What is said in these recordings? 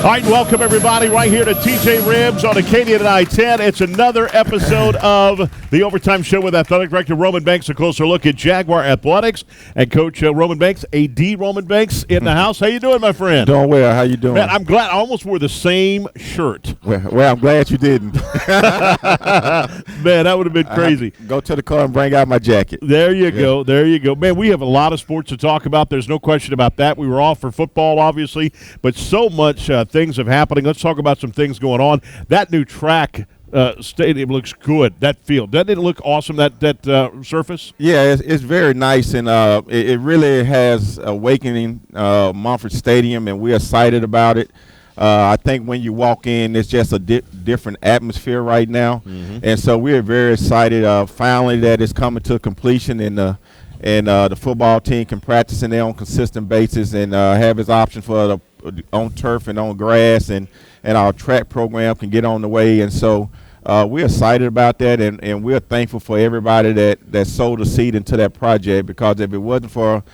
All right, welcome everybody right here to TJ Ribs on Acadian and I-10. It's another episode of the Overtime Show with Athletic Director Roman Banks. A closer look at Jaguar Athletics and Coach Roman Banks, AD Roman Banks in the house. How you doing, my friend? Doing well. How you doing? Man, I'm glad. I almost wore the same shirt. Well, I'm glad you didn't. Man, that would have been crazy. Go to the car and bring out my jacket. There you go. There you go. Man, we have a lot of sports to talk about. There's no question about that. We were off for football, obviously, but so much things are happening. Let's talk about some things going on. That new track stadium looks good. That field. Doesn't it look awesome, that surface? Yeah, it's very nice, and it really has awakening Mumford Stadium, and we're excited about it. I think when you walk in, it's just a different atmosphere right now, and so we're very excited finally that it's coming to completion, and the football team can practice in there on a consistent basis and have its option for on turf and on grass, and our track program can get on the way, and so we're excited about that, and we're thankful for everybody that sowed a seed into that project, because if it wasn't for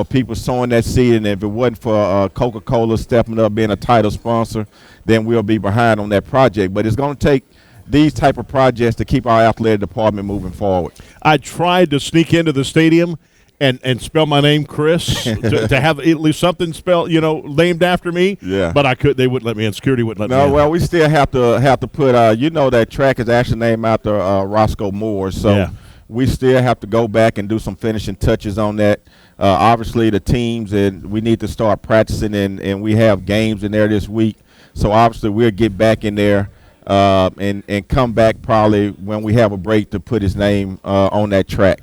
people sowing that seed, and if it wasn't for Coca-Cola stepping up being a title sponsor, then we'll be behind on that project. But it's going to take these type of projects to keep our athletic department moving forward. I tried to sneak into the stadium and spell my name Chris to have at least something spelled, named after me. Yeah. But I could. They wouldn't let me in. Security wouldn't let me in. No, well, we still have to put. That track is actually named after Roscoe Moore, so we still have to go back and do some finishing touches on that. Obviously, the teams, and we need to start practicing, and we have games in there this week. So obviously, we'll get back in there and come back probably when we have a break to put his name on that track.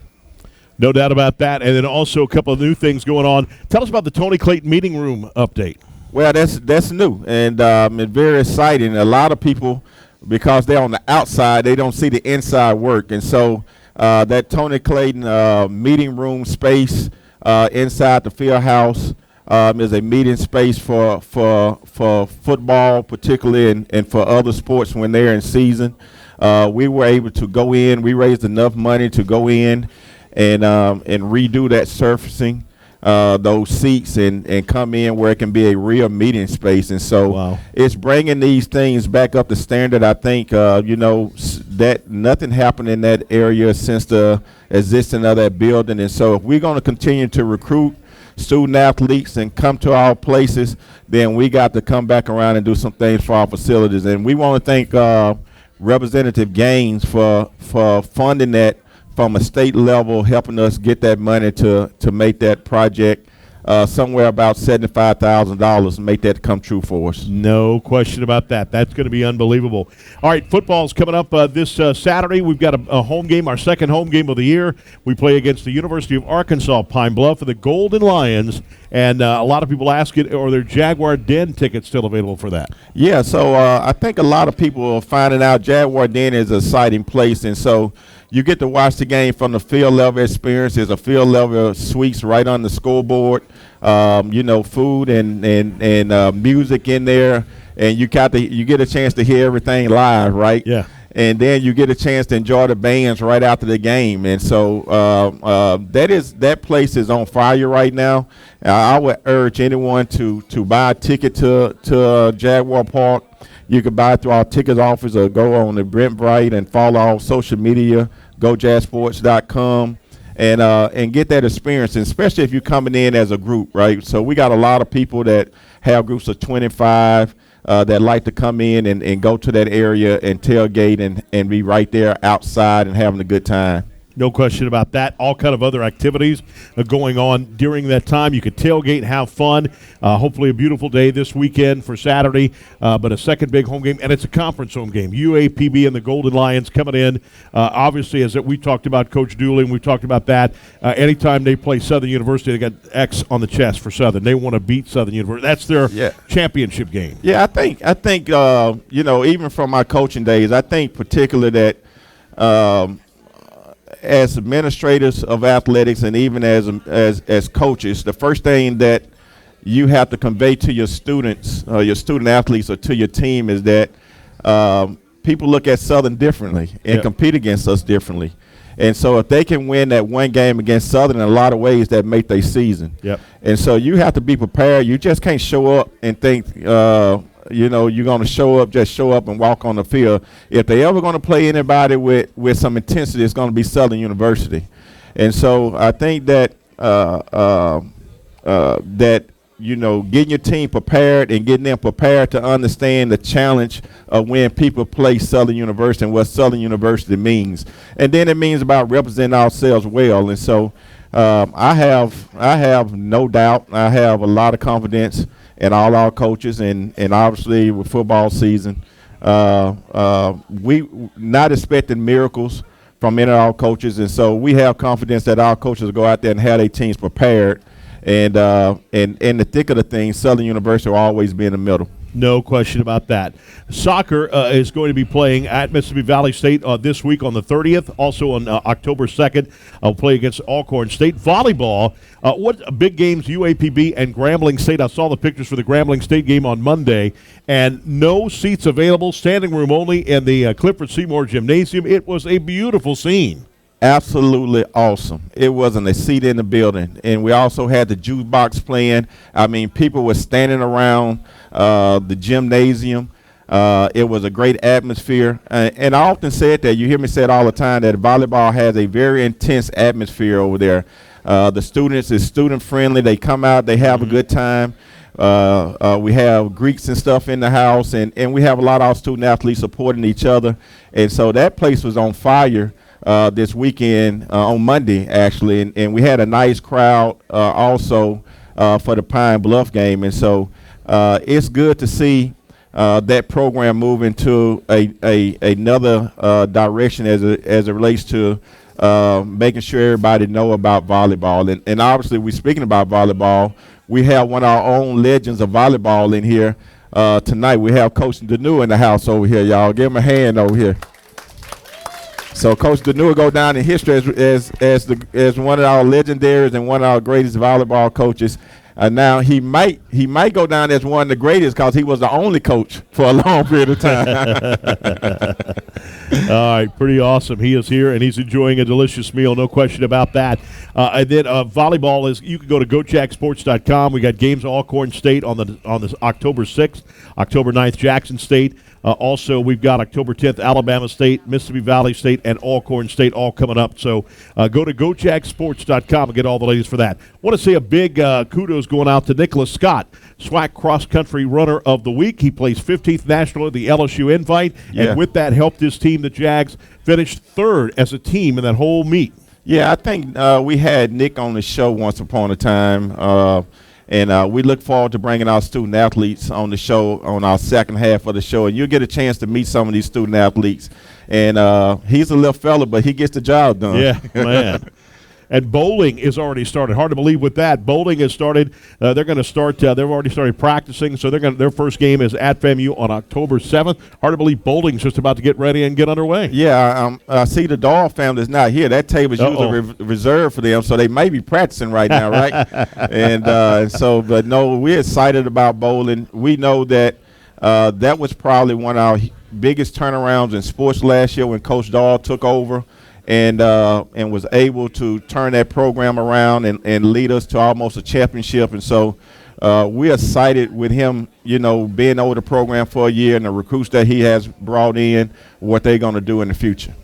No doubt about that. And then also a couple of new things going on. Tell us about the Tony Clayton meeting room update. Well, that's new, and it's very exciting. A lot of people, because they're on the outside, they don't see the inside work. And so that Tony Clayton meeting room space inside the field house is a meeting space for football particularly, and for other sports when they're in season. We were able to go in. We raised enough money to go in and redo that surfacing, those seats, and come in where it can be a real meeting space. And so It's bringing these things back up to standard. I think, that nothing happened in that area since the existence of that building. And so if we're going to continue to recruit student athletes and come to our places, then we got to come back around and do some things for our facilities. And we want to thank Representative Gaines for funding that from a state level, helping us get that money to make that project somewhere about $75,000 and make that come true for us. No question about that. That's going to be unbelievable. All right, football's coming up this Saturday. We've got a home game, our second home game of the year. We play against the University of Arkansas Pine Bluff for the Golden Lions, and a lot of people ask it, are there Jaguar Den tickets still available for that? Yeah, so I think a lot of people are finding out Jaguar Den is an exciting place, and so you get to watch the game from the field level experience. There's a field level suites right on the scoreboard, food and music in there, and you get a chance to hear everything live, right? Yeah. And then you get a chance to enjoy the bands right after the game, and so that place is on fire right now. I would urge anyone to buy a ticket to Jaguar Park. You can buy it through our ticket office or go on the Eventbrite and follow our social media, gojazsports.com, and get that experience, and especially if you're coming in as a group, right? So we got a lot of people that have groups of 25 that like to come in and go to that area and tailgate and be right there outside and having a good time. No question about that. All kind of other activities going on during that time. You could tailgate, have fun. Hopefully a beautiful day this weekend for Saturday, but a second big home game, and it's a conference home game. UAPB and the Golden Lions coming in. Obviously, as we talked about Coach Dooley, and we talked about that, anytime they play Southern University, they got X on the chest for Southern. They want to beat Southern University. That's their championship game. Yeah, I think even from my coaching days, I think particularly that as administrators of athletics and even as coaches, the first thing that you have to convey to your students, your student athletes, or to your team is that people look at Southern differently and compete against us differently. And so if they can win that one game against Southern, in a lot of ways that make their season. Yep. And so you have to be prepared. You just can't show up and think you're going to show up, just show up and walk on the field. If they ever going to play anybody with some intensity, it's going to be Southern University. And so I think that getting your team prepared and getting them prepared to understand the challenge of when people play Southern University and what Southern University means. And then it means about representing ourselves well. And so I have no doubt, I have a lot of confidence in all our coaches, and obviously with football season, we not expecting miracles from any of our coaches, and so we have confidence that our coaches will go out there and have their teams prepared. And in the thick of the thing, Southern University will always be in the middle. No question about that. Soccer is going to be playing at Mississippi Valley State this week on the 30th. Also on October 2nd, I'll play against Alcorn State. Volleyball, what big games, UAPB and Grambling State. I saw the pictures for the Grambling State game on Monday, and no seats available, standing room only in the Clifford Seymour Gymnasium. It was a beautiful scene. Absolutely awesome. It wasn't a seat in the building. And we also had the jukebox playing. I mean, people were standing around the gymnasium. It was a great atmosphere. And I often said that, you hear me say it all the time, that volleyball has a very intense atmosphere over there. The students is student friendly. They come out, they have a good time. We have Greeks and stuff in the house, and we have a lot of our student athletes supporting each other. And so that place was on fire this weekend, on Monday, actually, and we had a nice crowd also for the Pine Bluff game. And so it's good to see that program move into another direction as it relates to making sure everybody know about volleyball. And obviously, we're speaking about volleyball. We have one of our own legends of volleyball in here tonight. We have Coach Danu in the house over here, y'all. Give him a hand over here. So Coach Danu will go down in history as one of our legendaries and one of our greatest volleyball coaches. Now he might go down as one of the greatest because he was the only coach for a long period of time. All right, pretty awesome. He is here, and he's enjoying a delicious meal, no question about that. And then volleyball is, you can go to gojacksports.com. We got games at Alcorn State on the October 6th, October 9th, Jackson State. Also, we've got October 10th, Alabama State, Mississippi Valley State, and Alcorn State all coming up. So go to gojacksports.com and get all the latest for that. Want to say a big kudos going out to Nicholas Scott, Swac Cross Country Runner of the Week. He placed 15th national at the LSU Invite, and with that helped his team, the Jags, finish third as a team in that whole meet. Yeah, I think we had Nick on the show once upon a time. And we look forward to bringing our student athletes on the show on our second half of the show. And you'll get a chance to meet some of these student athletes. And he's a little fella, but he gets the job done. Yeah, man. And bowling is already started. Hard to believe with that. Bowling has started. They're going to start. They've already started practicing. So their first game is at FAMU on October 7th. Hard to believe bowling's just about to get ready and get underway. Yeah, I see the Dahl family's not here. That table's usually reserved for them, so they may be practicing right now, right? But no, we're excited about bowling. We know that that was probably one of our biggest turnarounds in sports last year when Coach Dahl took over. And was able to turn that program around and lead us to almost a championship. And so we're excited with him, being over the program for a year and the recruits that he has brought in, what they're going to do in the future.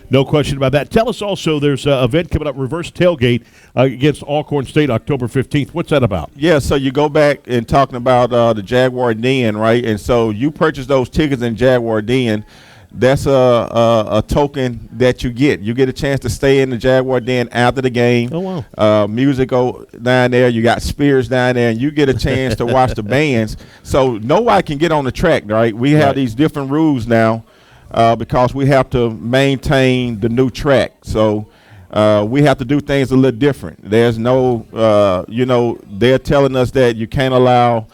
No question about that. Tell us also, there's an event coming up, Reverse Tailgate against Alcorn State, October 15th. What's that about? Yeah, so you go back and talking about the Jaguar Den, right? And so you purchase those tickets in Jaguar Den. That's a token that you get. You get a chance to stay in the Jaguar Den after the game. Oh, wow. Music go down there. You got Spears down there, and you get a chance to watch the bands. So nobody can get on the track, right? We have these different rules now because we have to maintain the new track. So we have to do things a little different. There's no, they're telling us that you can't allow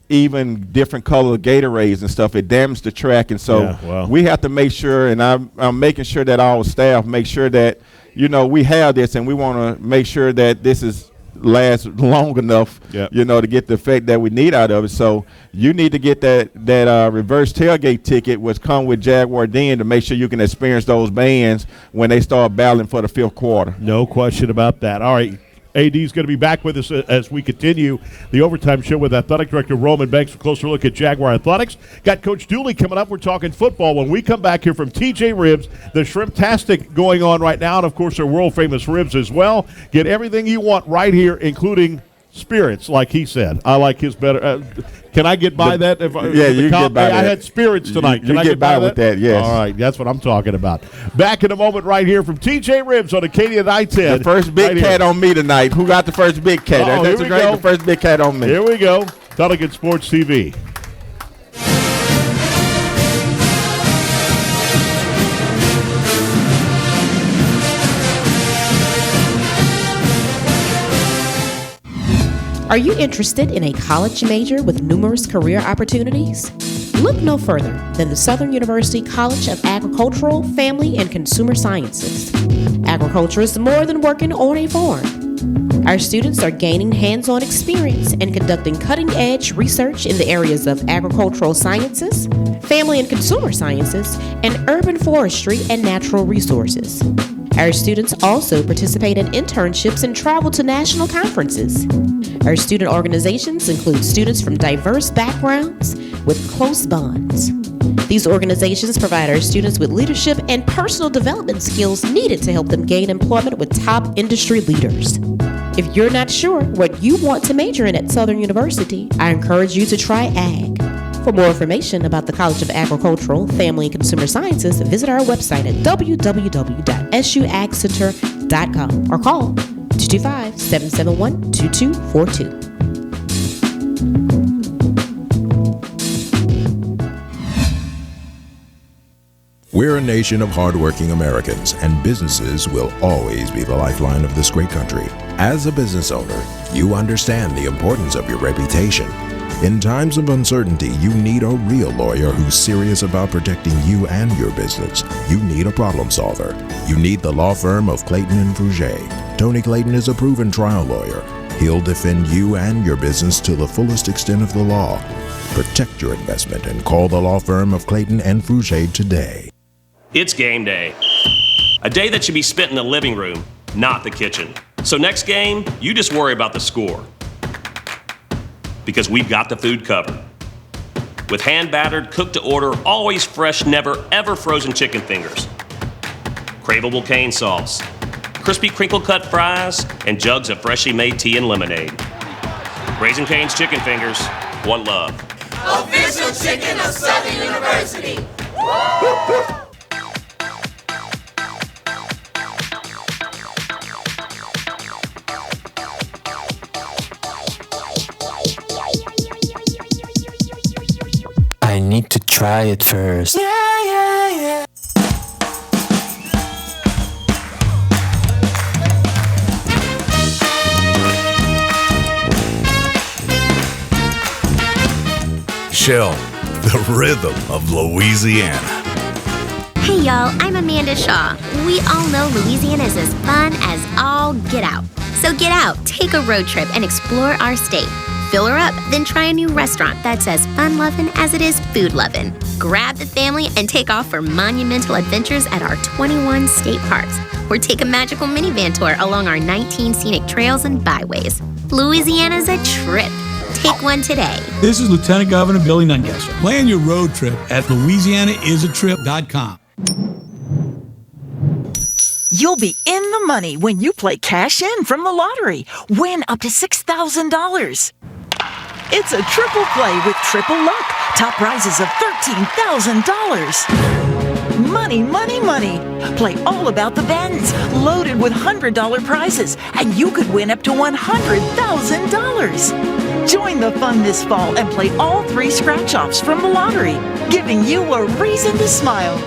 even different color Gatorades and stuff. It damages the track, and so we have to make sure, and I'm making sure that our staff make sure that we have this, and we want to make sure that this is lasts long enough, to get the effect that we need out of it. So you need to get that reverse tailgate ticket, which come with Jaguar Den, to make sure you can experience those bands when they start battling for the fifth quarter. No question about that. All right. AD is going to be back with us as we continue the Overtime Show with Athletic Director Roman Banks. A closer look at Jaguar Athletics. Got Coach Dooley coming up. We're talking football when we come back here from TJ Ribs. The Shrimptastic going on right now, and, of course, their world-famous ribs as well. Get everything you want right here, including spirits, like he said. I like his better. Can I get by that? You get by that. I had spirits tonight. Can I get by with that? Yes. All right, that's what I'm talking about. Back in a moment right here from TJ Ribs on Acadia and I-10. The first big cat on me tonight. Who got the first big cat? That's great. The first big cat on me. Here we go. Delegate Sports TV. Are you interested in a college major with numerous career opportunities? Look no further than the Southern University College of Agricultural, Family, and Consumer Sciences. Agriculture is more than working on a farm. Our students are gaining hands-on experience and conducting cutting-edge research in the areas of agricultural sciences, family and consumer sciences, and urban forestry and natural resources. Our students also participate in internships and travel to national conferences. Our student organizations include students from diverse backgrounds with close bonds. These organizations provide our students with leadership and personal development skills needed to help them gain employment with top industry leaders. If you're not sure what you want to major in at Southern University, I encourage you to try Ag. For more information about the College of Agricultural, Family, and Consumer Sciences, visit our website at www.suagcenter.com or call 225-771-2242. We're a nation of hardworking Americans, and businesses will always be the lifeline of this great country. As a business owner, you understand the importance of your reputation. In times of uncertainty, you need a real lawyer who's serious about protecting you and your business. You need a problem solver. You need the law firm of Clayton and Rouge. Tony Clayton is a proven trial lawyer. He'll defend you and your business to the fullest extent of the law. Protect your investment and call the law firm of Clayton and Rouge today. It's game day. A day that should be spent in the living room, not the kitchen. So next game, you just worry about the score. Because we've got the food covered. With hand-battered, cooked-to-order, always fresh, never-ever frozen chicken fingers. Craveable cane sauce. Crispy crinkle-cut fries, and jugs of freshly made tea and lemonade. Raising Cane's Chicken Fingers, one love. Official chicken of Southern University. I need to try it first. Yeah. Shell, the rhythm of Louisiana. Hey y'all, I'm Amanda Shaw. We all know Louisiana is as fun as all get out. So get out, take a road trip, and explore our state. Fill her up, then try a new restaurant that's as fun-loving as it is food-loving. Grab the family and take off for monumental adventures at our 21 state parks. Or take a magical minivan tour along our 19 scenic trails and byways. Louisiana's a trip. Take one today. This is Lieutenant Governor Billy Nungesser. Plan your road trip at LouisianaIsATrip.com. You'll be in the money when you play Cash In from the lottery. Win up to $6,000. It's a triple play with triple luck. Top prizes of $13,000. Money, money, money. Play all about the Bends, loaded with $100 prizes, and you could win up to $100,000. Join the fun this fall and play all 3 scratch-offs from the lottery, giving you a reason to smile.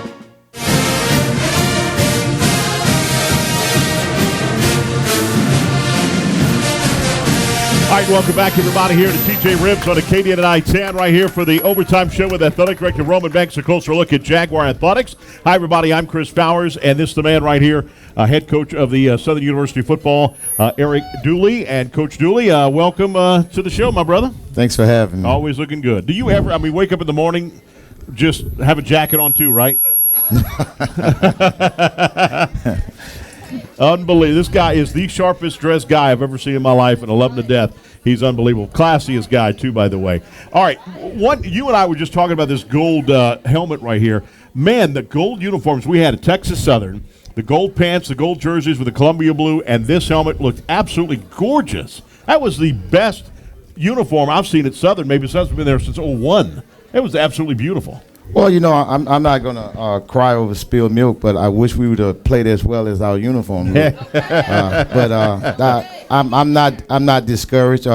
All right, welcome back, everybody, here to TJ Ribs on Acadia and I-10, right here for the Overtime Show with Athletic Director Roman Banks. A closer look at Jaguar Athletics. Hi, everybody. I'm Chris Bowers, and this is the man right here, head coach of the Southern University football, Eric Dooley. And Coach Dooley, welcome to the show, my brother. Thanks for having me. Always looking good. Do you ever, wake up in the morning, just have a jacket on too, right? Unbelievable. This guy is the sharpest dressed guy I've ever seen in my life, and I love him to death. He's unbelievable. Classiest guy, too, by the way. All right, you and I were just talking about this gold helmet right here. Man, the gold uniforms we had at Texas Southern, the gold pants, the gold jerseys with the Columbia blue, and this helmet looked absolutely gorgeous. That was the best uniform I've seen at Southern. Maybe Southern's been there since 2001. It was absolutely beautiful. Well, I'm not going to cry over spilled milk, but I wish we would have played as well as our uniform. I'm not discouraged.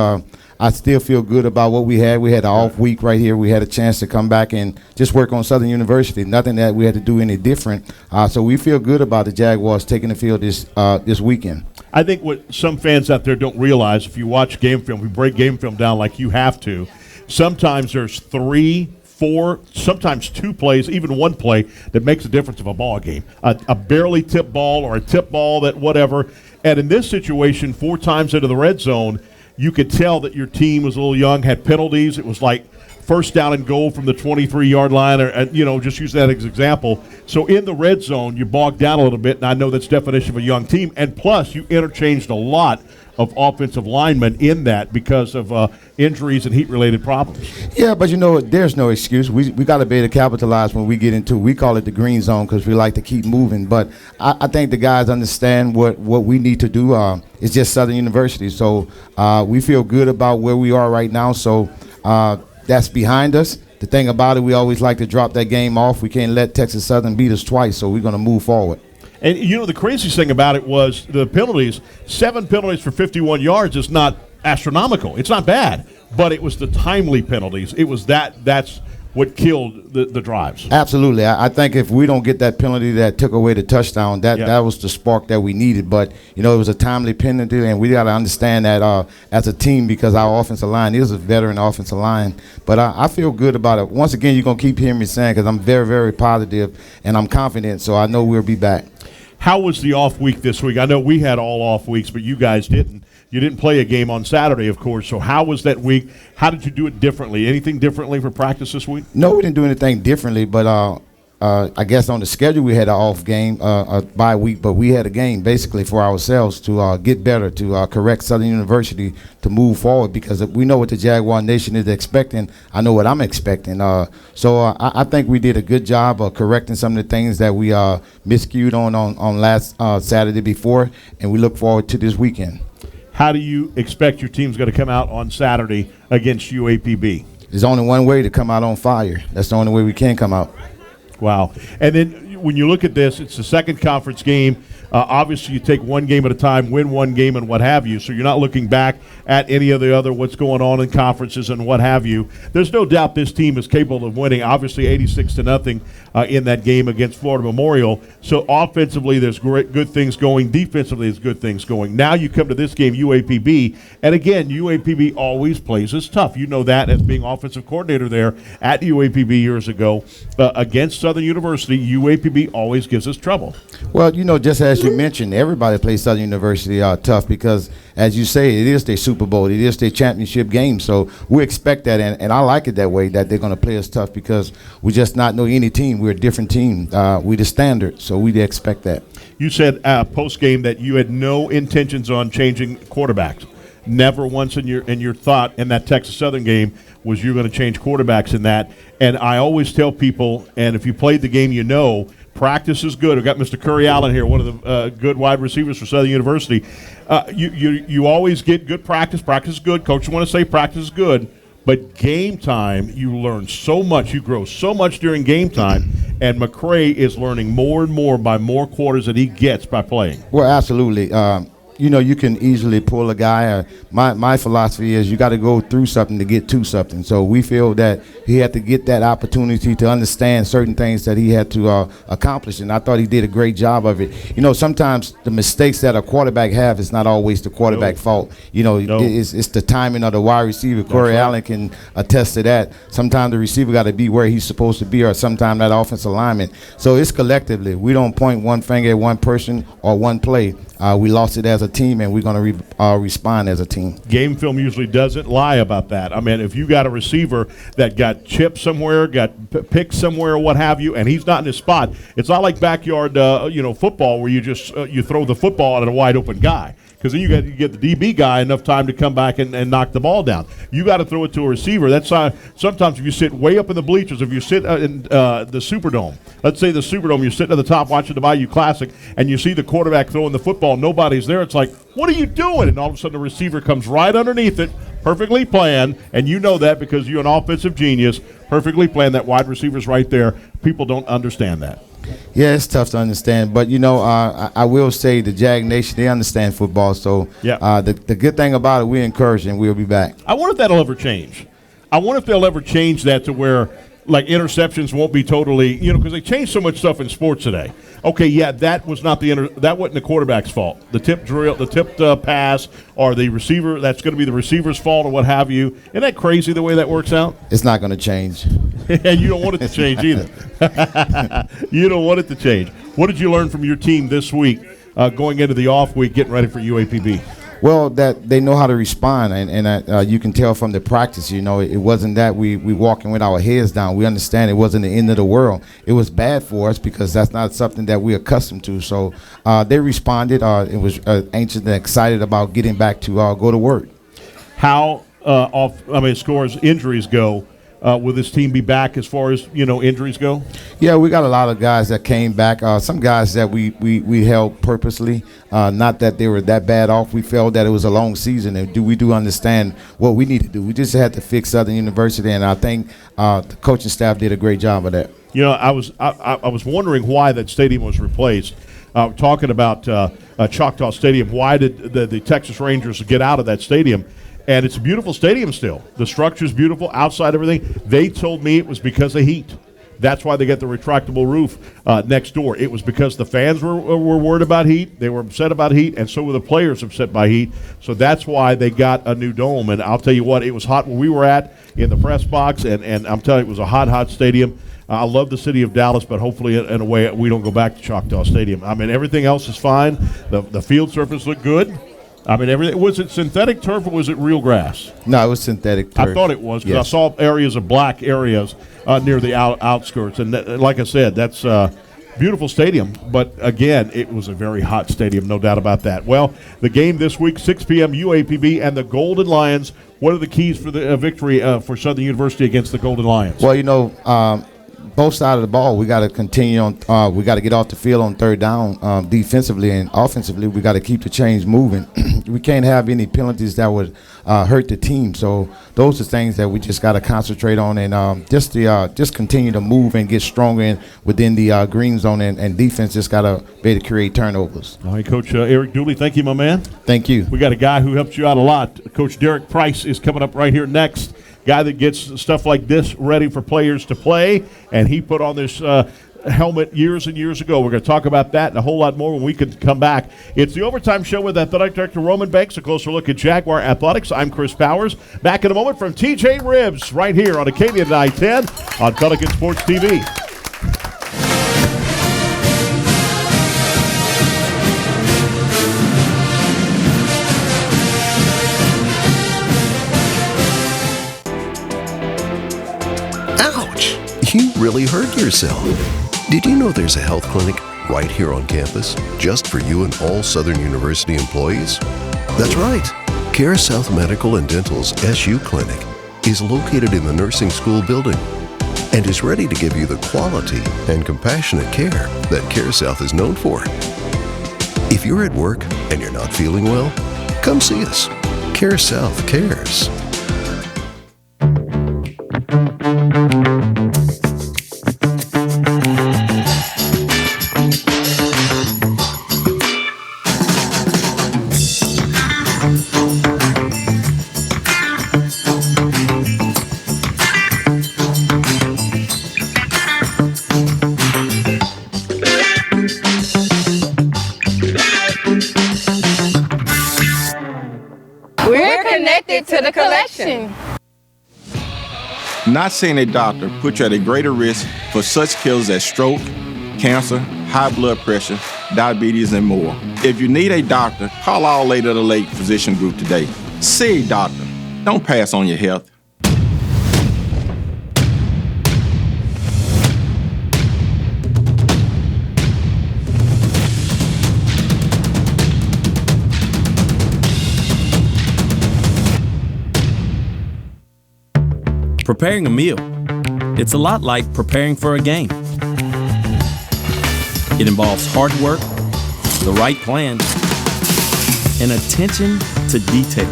I still feel good about what we had. We had an off week right here. We had a chance to come back and just work on Southern University. Nothing that we had to do any different. So we feel good about the Jaguars taking the field this weekend. I think what some fans out there don't realize, if you watch game film, we break game film down like you have to, sometimes there's 3, 4, sometimes 2 plays, even 1 play that makes a difference of a ball game. A barely tipped ball or a tip ball that whatever. And in this situation, 4 times into the red zone, you could tell that your team was a little young, had penalties. It was like first down and goal from the 23-yard line, or just use that as an example. So in the red zone, you bogged down a little bit, and I know that's definition of a young team. And plus, you interchanged a lot of offensive linemen in that because of injuries and heat-related problems. Yeah, but there's no excuse. We got to be able to capitalize when we get into it. We call it the green zone because we like to keep moving. But I think the guys understand what we need to do. It's just Southern University. So we feel good about where we are right now. So that's behind us. The thing about it, we always like to drop that game off. We can't let Texas Southern beat us twice, so we're going to move forward. And, the craziest thing about it was the penalties. 7 penalties for 51 yards is not astronomical. It's not bad. But it was the timely penalties. It was that's what killed the drives. Absolutely. I think if we don't get that penalty that took away the touchdown, that was the spark that we needed. But, it was a timely penalty, and we got to understand that as a team because our offensive line is a veteran offensive line. But I feel good about it. Once again, you're going to keep hearing me saying because I'm very, very positive, and I'm confident, so I know we'll be back. How was the off week this week? I know we had all off weeks, but you guys didn't. You didn't play a game on Saturday, of course. So how was that week? How did you do it differently? Anything differently for practice this week? No, we didn't do anything differently, but I guess on the schedule we had an off game, a bye week, but we had a game basically for ourselves to get better, to correct Southern University to move forward because we know what the Jaguar Nation is expecting. I know what I'm expecting. So I think we did a good job of correcting some of the things that we miscued on last Saturday before, and we look forward to this weekend. How do you expect your team's going to come out on Saturday against UAPB? There's only one way to come out on fire. That's the only way we can come out. Wow. And then when you look at this, it's the second conference game. Obviously, you take one game at a time, win one game, and what have you. So you're not looking back at any of the other what's going on in conferences and what have you. There's no doubt this team is capable of winning, obviously 86-0 in that game against Florida Memorial. So offensively, there's good things going. Defensively, there's good things going. Now you come to this game, UAPB. And again, UAPB always plays us tough. You know that as being offensive coordinator there at UAPB years ago. Against Southern University, UAPB always gives us trouble. Well, just as you mentioned, everybody plays Southern University tough because, as you say, it is their Super Bowl. It is their championship game. So we expect that, and I like it that way, that they're going to play us tough because we just not know any team. We're a different team. We're the standard, so we expect that. You said post-game that you had no intentions on changing quarterbacks. Never once in your thought in that Texas Southern game was you're going to change quarterbacks in that. And I always tell people, and if you played the game, practice is good. I've got Mr. Curry Allen here, one of the good wide receivers for Southern University. You always get good practice. Practice is good. Coach, you want to say practice is good. But game time, you learn so much. You grow so much during game time. And McCray is learning more and more by more quarters that he gets by playing. Well, absolutely. You can easily pull a guy. My philosophy is you got to go through something to get to something. So we feel that he had to get that opportunity to understand certain things that he had to accomplish, and I thought he did a great job of it. Sometimes the mistakes that a quarterback have is not always the quarterback's fault. It's the timing of the wide receiver. Corey Allen can attest to that. Sometimes the receiver got to be where he's supposed to be, or sometimes that offensive lineman. So it's collectively. We don't point one finger at one person or one play. we lost it as a team, and we're going to respond as a team. Game film usually doesn't lie about that. I mean, if you got a receiver that got chipped somewhere, got picked somewhere, or what have you, and he's not in his spot, it's not like backyard, football where you just you throw the football at a wide open guy. Because then you get the DB guy enough time to come back and knock the ball down. You got to throw it to a receiver. That's sometimes if you sit way up in the bleachers, if you sit in the Superdome, let's say the Superdome, you're sitting at the top watching the Bayou Classic, and you see the quarterback throwing the football, nobody's there. It's like, what are you doing? And all of a sudden the receiver comes right underneath it, perfectly planned, and you know that because you're an offensive genius, perfectly planned. That wide receiver's right there. People don't understand that. Yeah, it's tough to understand, but I will say the Jag Nation, they understand football. So the good thing about it, we encourage and we'll be back. I wonder if that'll ever change. I wonder if they'll ever change that to where like interceptions won't be totally, because they changed so much stuff in sports today. Okay, yeah, that was not that wasn't the quarterback's fault. The tip drill, the tipped pass, or the receiver, that's going to be the receiver's fault or what have you. Isn't that crazy the way that works out? It's not going to change. And you don't want it to change either. You don't want it to change. What did you learn from your team this week going into the off week, getting ready for UAPB? Well, that they know how to respond, and you can tell from the practice. It wasn't that we walking with our heads down. We understand it wasn't the end of the world. It was bad for us because that's not something that we're accustomed to. So they responded. It was anxious and excited about getting back to go to work. How as far as injuries go, will this team be back as far as injuries go? Yeah, we got a lot of guys that came back. Some guys that we held purposely, not that they were that bad off. We felt that it was a long season, and we do understand what we need to do. We just had to fix Southern University, and I think the coaching staff did a great job of that. I was wondering why that stadium was replaced. Talking about Choctaw Stadium, why did the Texas Rangers get out of that stadium? And it's a beautiful stadium still. The structure's beautiful, outside everything. They told me it was because of heat. That's why they got the retractable roof next door. It was because the fans were worried about heat. They were upset about heat, and so were the players upset by heat. So that's why they got a new dome. And I'll tell you what, it was hot where we were at in the press box, and I'm telling you, it was a hot stadium. I love the city of Dallas, but hopefully in a way we don't go back to Choctaw Stadium. I mean, everything else is fine. The field surface looked good. I mean, everything. Was it synthetic turf or was it real grass? No, it was synthetic turf. I thought it was because I saw areas of black areas near the outskirts. And like I said, that's a beautiful stadium. But, again, it was a very hot stadium, no doubt about that. Well, the game this week, 6 p.m., UAPB and the Golden Lions. What are the keys for the victory for Southern University against the Golden Lions? Well, both sides of the ball, we got to continue on. We got to get off the field on third down defensively, and offensively, we got to keep the chains moving. We can't have any penalties that would hurt the team. So those are things that we just got to concentrate on, and just continue to move and get stronger within the green zone, and defense just got to be able to create turnovers. All right, Coach Eric Dooley, thank you, my man. Thank you. We got a guy who helps you out a lot. Coach Derek Price is coming up right here next. Guy that gets stuff like this ready for players to play, and he put on this helmet years and years ago. We're going to talk about that and a whole lot more when we can come back. It's the Overtime Show with Athletic Director Roman Banks. A closer look at Jaguar Athletics. I'm Chris Powers. Back in a moment from TJ Ribs right here on Acadia 910 on Pelican Sports TV. You really hurt yourself. Did you know there's a health clinic right here on campus just for you and all Southern University employees? That's right. Care South Medical and Dental's SU Clinic is located in the nursing school building and is ready to give you the quality and compassionate care that Care South is known for. If you're at work and you're not feeling well, come see us. Care South cares. To the collection. Not seeing a doctor puts you at a greater risk for such killers as stroke, cancer, high blood pressure, diabetes, and more. If you need a doctor, call our Late of the Late Physician Group today. See a doctor. Don't pass on your health. Preparing a meal. It's a lot like preparing for a game. It involves hard work, the right plan, and attention to detail.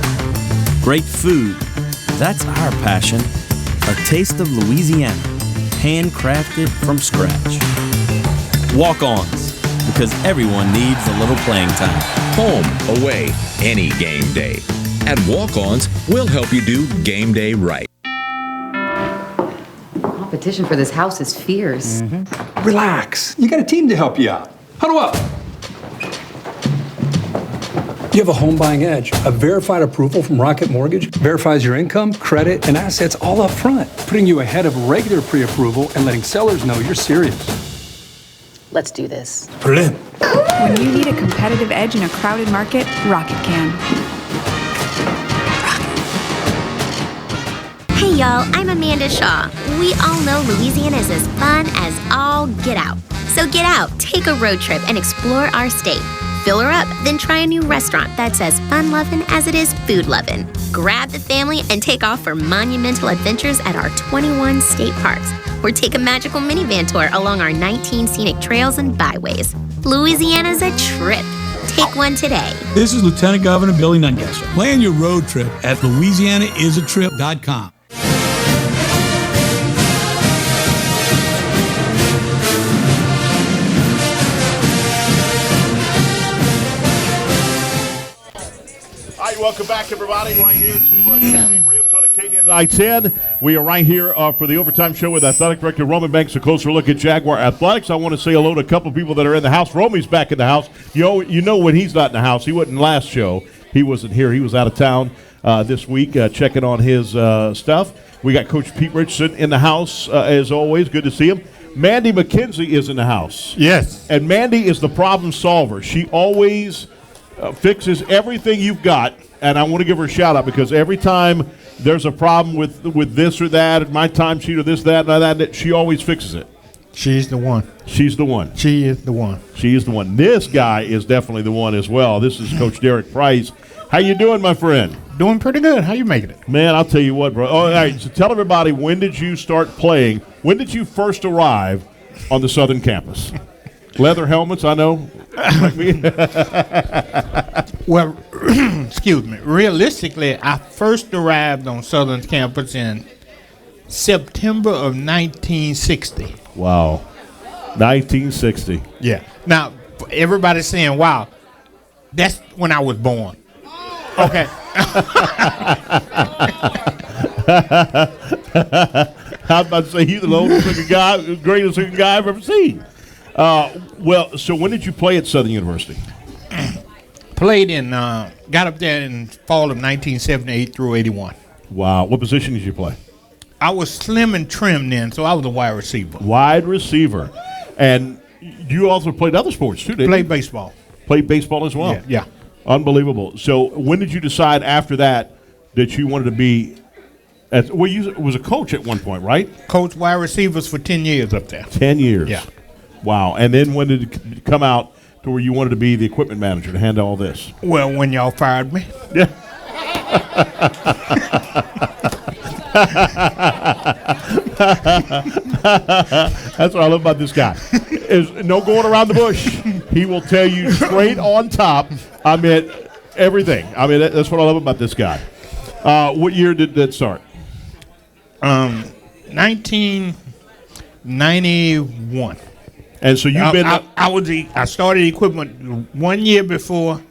Great food, that's our passion. A taste of Louisiana, handcrafted from scratch. Walk-ons, because everyone needs a little playing time. Home, away, any game day. At Walk-Ons, we'll help you do game day right. Competition for this house is fierce. Relax. You got a team to help you out. Huddle up. You have a home buying edge. A verified approval from Rocket Mortgage verifies your income, credit, and assets all up front, putting you ahead of regular pre-approval and letting sellers know you're serious. Let's do this. Put it in. When you need a competitive edge in a crowded market, Rocket can. Hey y'all, I'm Amanda Shaw. We all know Louisiana is as fun as all get out. So get out, take a road trip, and explore our state. Fill her up, then try a new restaurant that's as fun-loving as it is food-loving. Grab the family and take off for monumental adventures at our 21 state parks. Or take a magical minivan tour along our 19 scenic trails and byways. Louisiana's a trip. Take one today. This is Lieutenant Governor Billy Nungesser. Plan your road trip at LouisianaIsATrip.com. Welcome back, everybody, right here to Ribs on Acadian I-10. We are right here for the Overtime Show with Athletic Director Roman Banks. A closer look at Jaguar Athletics. I want to say hello to a couple people that are in the house. Romy's back in the house. You know when he's not in the house. He wasn't last show. He wasn't here. He was out of town this week checking on his stuff. We got Coach Pete Richardson in the house, as always. Good to see him. Mandy McKenzie is in the house. Yes. And Mandy is the problem solver. She always fixes everything you've got. And I want to give her a shout-out because every time there's a problem with this or that, my timesheet or this, that, and that, she always fixes it. She's the one. She's the one. She is the one. She is the one. This guy is definitely the one as well. This is Coach Derek Price. How you doing, my friend? Doing pretty good. How you making it? Man, I'll tell you what, bro. All right, so tell everybody, when did you start playing? When did you first arrive on the Southern campus? Leather helmets, I know. Well, excuse me. Realistically, I first arrived on Southern campus in September of 1960. Wow. 1960. Yeah. Now, everybody's saying, wow, that's when I was born. Okay. I was about to say, he's the oldest looking guy, greatest looking guy I've ever seen. Well, so when did you play at Southern University? Played in, got up there in fall of 1978 through 81. Wow. What position did you play? I was slim and trim then, so I was a wide receiver. Wide receiver. And you also played other sports, too, didn't you? Played baseball. Played baseball as well? Yeah. Unbelievable. So when did you decide after that you wanted to be you was a coach at one point, right? Coached wide receivers for 10 years up there. 10 years. Yeah. Wow. And then when did it come out to where you wanted to be the equipment manager to handle all this? Well, when y'all fired me. Yeah. That's what I love about this guy. There's no going around the bush. He will tell you straight on top. I mean, everything. I mean, that's what I love about this guy. What year did that start? 1991. And so you've been. I started equipment 1 year before.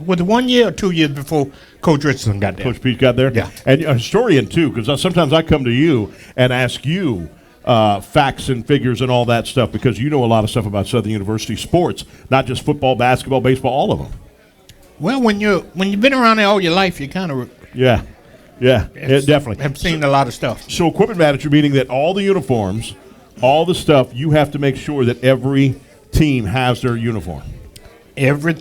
Was it 1 year or 2 years before Coach Richardson got there? Coach Pete got there? Yeah. And a historian, too, because sometimes I come to you and ask you facts and figures and all that stuff because you know a lot of stuff about Southern University sports, not just football, basketball, baseball, all of them. Well, when you've been around there all your life, you kind of definitely have seen a lot of stuff. So equipment manager, meaning that all the uniforms, all the stuff, you have to make sure that every team has their uniform? Every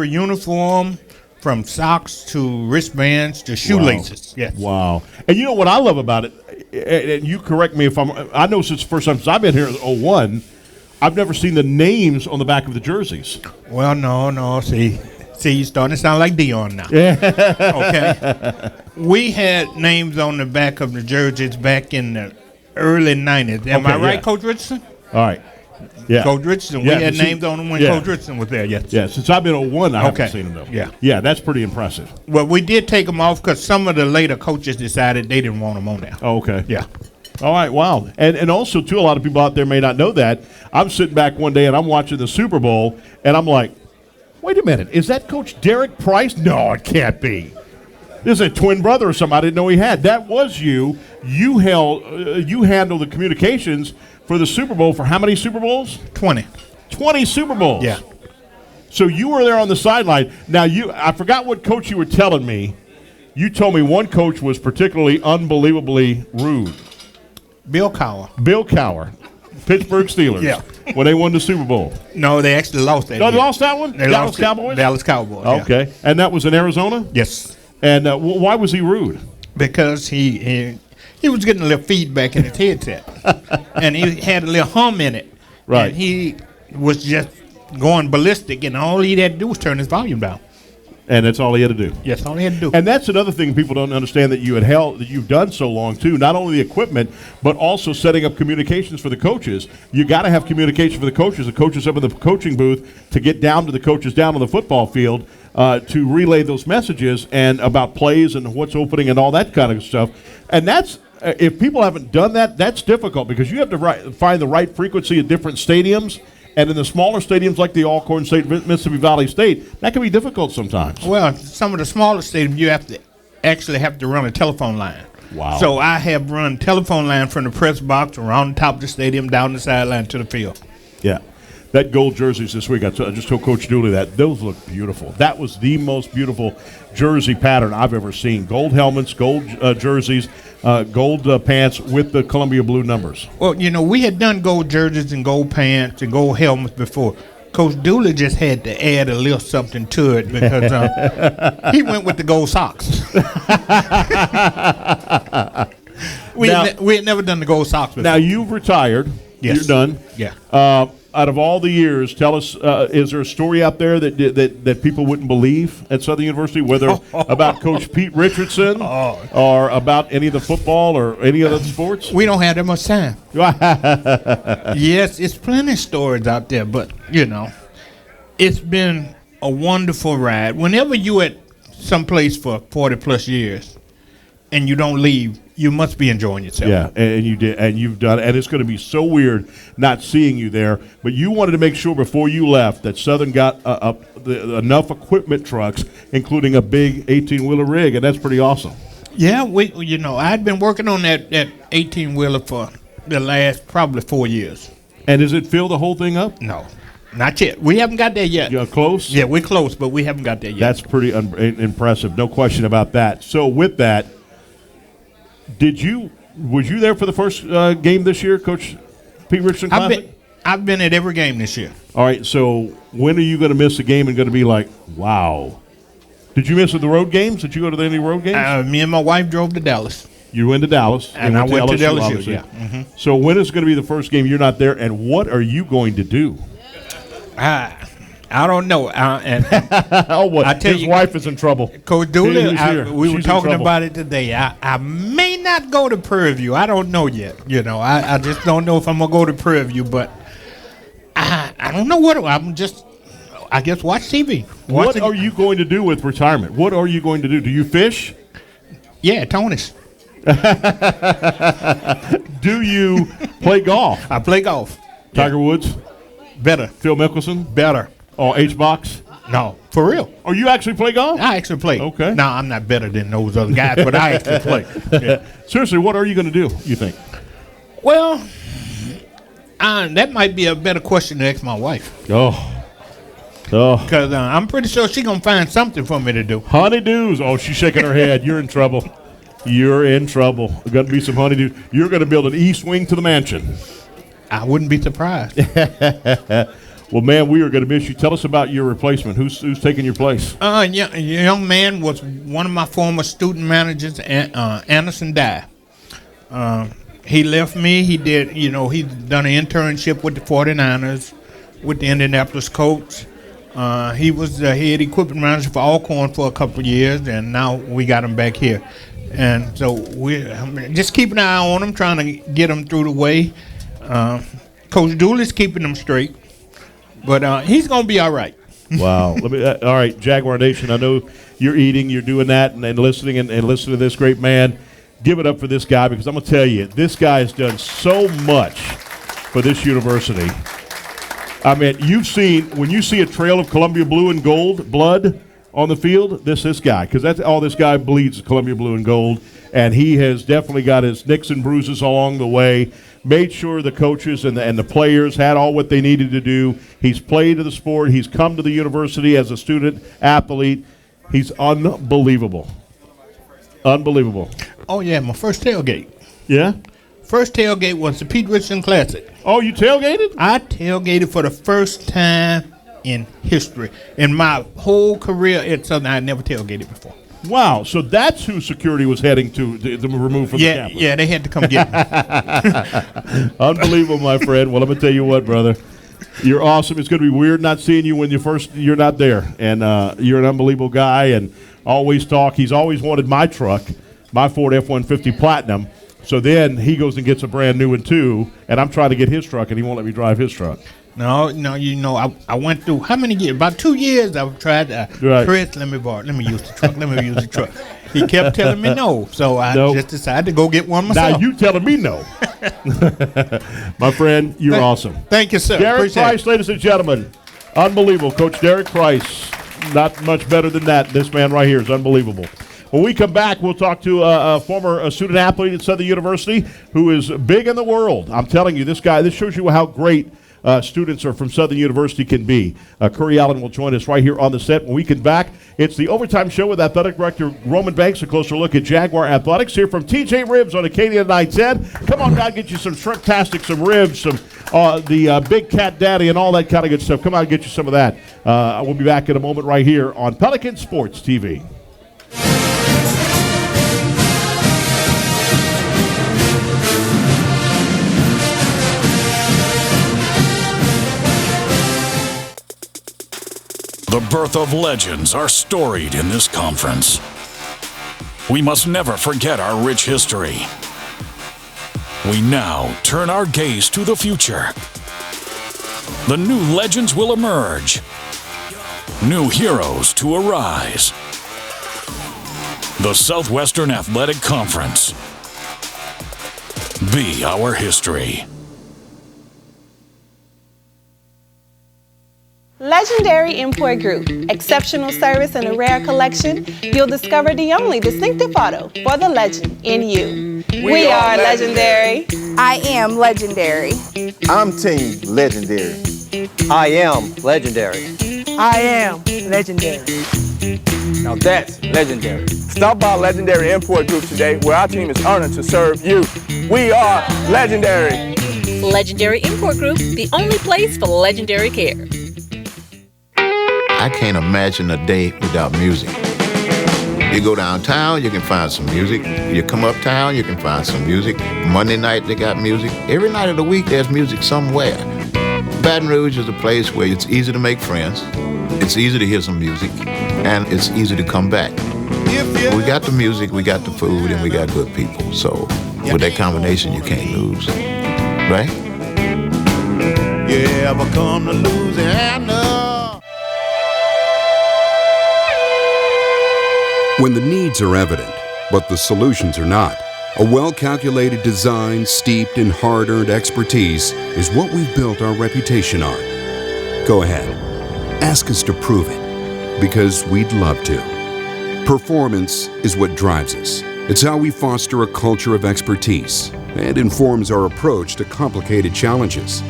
uniform, from socks to wristbands to shoelaces. Wow. Yes. Wow. And you know what I love about it, and you correct me if I know since the first time since I've been here in 01, I've never seen the names on the back of the jerseys. Well, no. See, you're starting to sound like Dion now. Okay. We had names on the back of the jerseys back in the early 90s. Am I right, Coach Richardson? All right. Yeah. Coach Richardson. We had names on them when Coach Richardson was there, yes. Yeah, since I've been 01, I haven't seen them, though. Yeah. Yeah, that's pretty impressive. Well, we did take them off because some of the later coaches decided they didn't want them on there. Oh, okay. Yeah. All right, wow. And also, too, a lot of people out there may not know that. I'm sitting back one day and I'm watching the Super Bowl, and I'm like, wait a minute, is that Coach Derek Price? No, it can't be. This is a twin brother or something I didn't know he had. That was you. You handled the communications for the Super Bowl for how many Super Bowls? 20. 20 Super Bowls. Yeah. So you were there on the sideline. Now, I forgot what coach you were telling me. You told me one coach was particularly unbelievably rude. Bill Cowher. Bill Cowher. Pittsburgh Steelers. Yeah. When they won the Super Bowl. No, they actually lost that. No, they lost that one? They Dallas lost Cowboys? Dallas Cowboys. Okay. Yeah. And that was in Arizona? Yes. And why was he rude? Because he was getting a little feedback in his headset. And he had a little hum in it. Right. And he was just going ballistic, and all he had to do was turn his volume down. And that's all he had to do. Yes, all he had to do. And that's another thing people don't understand that you've done so long too. Not only the equipment, but also setting up communications for the coaches. You got to have communication for the coaches. The coaches up in the coaching booth to get down to the coaches down on the football field to relay those messages and about plays and what's opening and all that kind of stuff. And that's if people haven't done that, that's difficult because you have to find the right frequency at different stadiums. And in the smaller stadiums like the Alcorn State, Mississippi Valley State, that can be difficult sometimes. Well, some of the smaller stadiums, you have to run a telephone line. Wow. So I have run telephone line from the press box around the top of the stadium, down the sideline to the field. Yeah. That gold jerseys this week, I just told Coach Dooley that. Those look beautiful. That was the most beautiful jersey pattern I've ever seen. Gold helmets, gold jerseys, gold pants with the Columbia blue numbers. Well, we had done gold jerseys and gold pants and gold helmets before. Coach Dooley just had to add a little something to it because he went with the gold socks. We had never done the gold socks before. Now, you've retired. Yes. You're done. Yeah. Out of all the years, tell us, is there a story out there that people wouldn't believe at Southern University, whether about Coach Pete Richardson or about any of the football or any of the sports? We don't have that much time. Yes, it's plenty of stories out there, but, it's been a wonderful ride. Whenever you at someplace for 40-plus years and you don't leave, you must be enjoying yourself. Yeah, and you did, and you've done, and it's going to be so weird not seeing you there. But you wanted to make sure before you left that Southern got enough equipment trucks, including a big 18-wheeler rig, and that's pretty awesome. Yeah, I'd been working on that 18-wheeler for the last probably 4 years. And does it fill the whole thing up? No, not yet. We haven't got there yet. You're close? Yeah, we're close, but we haven't got there yet. That's pretty impressive, no question about that. So with that, was you there for the first game this year, Coach Pete Richardson Classic? I've been at every game this year. All right, so when are you going to miss a game and going to be like, wow? Did you miss the road games? Did you go to any road games? Me and my wife drove to Dallas. You went to Dallas. And I went to LSU, obviously. yeah. Mm-hmm. So when is going to be the first game you're not there, and what are you going to do? I don't know. I tell his wife is in trouble. Coach Dooley, we were She's talking about it today. I may not go to Prairie View. I don't know yet. I just don't know if I'm going to go to Prairie View, but I don't know what. I guess watch TV. What are you going to do with retirement? What are you going to do? Do you fish? Yeah, Tony's. Do you play golf? I play golf. Tiger Woods? Better. Phil Mickelson? Better. Oh, H-Box? No, for real. Oh, you actually play golf? I actually play. Okay. No, I'm not better than those other guys, but I actually play. Yeah. Seriously, what are you going to do, you think? Well, that might be a better question to ask my wife. Oh. Because I'm pretty sure she's going to find something for me to do. Honeydews. Oh, she's shaking her head. You're in trouble. You're in trouble. There's going to be some honeydews. You're going to build an east wing to the mansion. I wouldn't be surprised. Well, man, we are going to miss you. Tell us about your replacement. Who's taking your place? Young man was one of my former student managers, Anderson Dye. He left me. He did, he's done an internship with the 49ers, with the Indianapolis Colts. He was the head equipment manager for Alcorn for a couple of years, and now we got him back here. And so we're just keeping an eye on him, trying to get him through the way. Coach Dooley's keeping him straight. But he's going to be all right. Wow. All right, Jaguar Nation, I know you're eating, you're doing that, and listening and listening to this great man. Give it up for this guy, because I'm going to tell you, this guy has done so much for this university. I mean, when you see a trail of Columbia blue and gold blood on the field, this guy, because that's all this guy bleeds is Columbia blue and gold, and he has definitely got his nicks and bruises along the way. Made sure the coaches and the players had all what they needed to do. He's played the sport. He's come to the university as a student athlete. He's unbelievable. Unbelievable. Oh, yeah, my first tailgate. Yeah? First tailgate was the Pete Richardson Classic. Oh, you tailgated? I tailgated for the first time in history. In my whole career at Southern, I had never tailgated before. Wow, so that's who security was heading to remove from the campus. Yeah, they had to come get me. Unbelievable, my friend. Well, I'm going to tell you what, brother. You're awesome. It's going to be weird not seeing you when you're not there. And you're an unbelievable guy and always talk. He's always wanted my truck, my Ford F-150 Platinum. So then he goes and gets a brand new one, too, and I'm trying to get his truck, and he won't let me drive his truck. No, I went through how many years? About 2 years I've tried to, Chris, let me use the truck. He kept telling me no, so I just decided to go get one myself. Now you telling me no. My friend, you're awesome. Thank you, sir. Derek Price, ladies and gentlemen. Unbelievable. Coach Derek Price. Not much better than that. This man right here is unbelievable. When we come back, we'll talk to a former student athlete at Southern University who is big in the world. I'm telling you, this shows you how great students are from Southern University can be. Curry Allen will join us right here on the set. When we come back, it's the Overtime Show with Athletic Director Roman Banks. A closer look at Jaguar Athletics here from TJ Ribs on Acadia 910. Come on down, get you some shrimp-tastic, some ribs, some the Big Cat Daddy and all that kind of good stuff. Come on, get you some of that. We'll be back in a moment right here on Pelican Sports TV. The birth of legends are storied in this conference. We must never forget our rich history. We now turn our gaze to the future. The new legends will emerge. New heroes to arise. The Southwestern Athletic Conference. Be our history. Legendary Import Group. Exceptional service and a rare collection. You'll discover the only distinctive auto for the legend in you. We are legendary. I am legendary. I'm Team Legendary. I am legendary. I am legendary. Now that's legendary. Stop by Legendary Import Group today, where our team is honored to serve you. We are legendary. Legendary Import Group, the only place for legendary care. I can't imagine a day without music. You go downtown, you can find some music. You come uptown, you can find some music. Monday night, they got music. Every night of the week, there's music somewhere. Baton Rouge is a place where it's easy to make friends, it's easy to hear some music, and it's easy to come back. We got the music, we got the food, and we got good people. So with that combination, you can't lose, right? You ever come to Louisiana? When the needs are evident, but the solutions are not, a well-calculated design steeped in hard-earned expertise is what we've built our reputation on. Go ahead. Ask us to prove it, because we'd love to. Performance is what drives us. It's how we foster a culture of expertise and informs our approach to complicated challenges.